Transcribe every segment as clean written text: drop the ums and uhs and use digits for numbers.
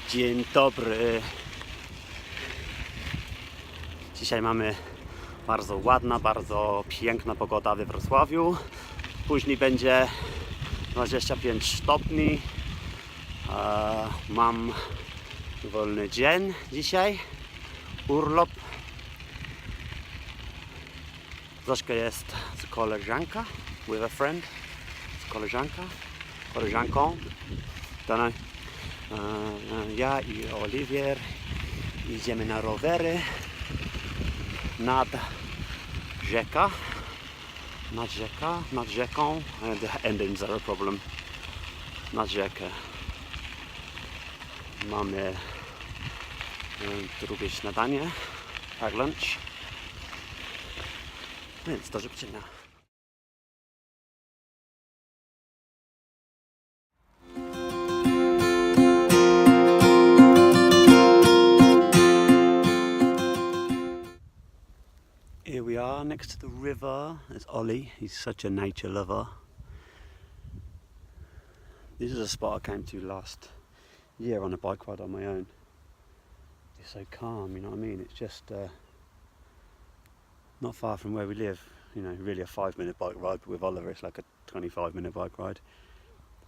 Dzień dobry. Dzisiaj mamy bardzo ładna, bardzo piękna pogoda we Wrocławiu. Później będzie 25 stopni. Mam wolny dzień dzisiaj. Urlop. Zośka jest z koleżanka. With a friend. Z koleżanką. Don't know. Ja i Oliwier idziemy na rowery nad rzeką, the endings are a problem. Nad rzekę. Mamy drugie śniadanie, tak lunch, więc do zobaczenia. Here we are next to the river. There's Ollie, he's such a nature lover. This is a spot I came to last year on a bike ride on my own. It's so calm, you know what I mean? It's just not far from where we live. You know, really a 5-minute bike ride, but with Oliver it's like a 25-minute bike ride.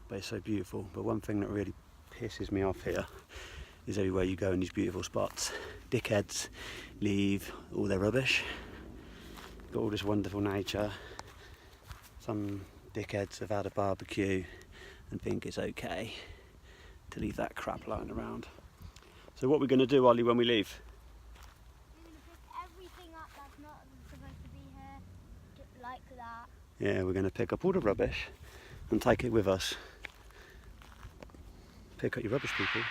But it's so beautiful. But one thing that really pisses me off here is everywhere you go in these beautiful spots, dickheads leave all their rubbish. Got all this wonderful nature. Some dickheads have had a barbecue and think it's okay to leave that crap lying around. So what we're going to do, Ollie, when we leave? We're going to pick everything up that's not supposed to be here, just like that. Yeah, we're going to pick up all the rubbish and take it with us. Pick up your rubbish, people.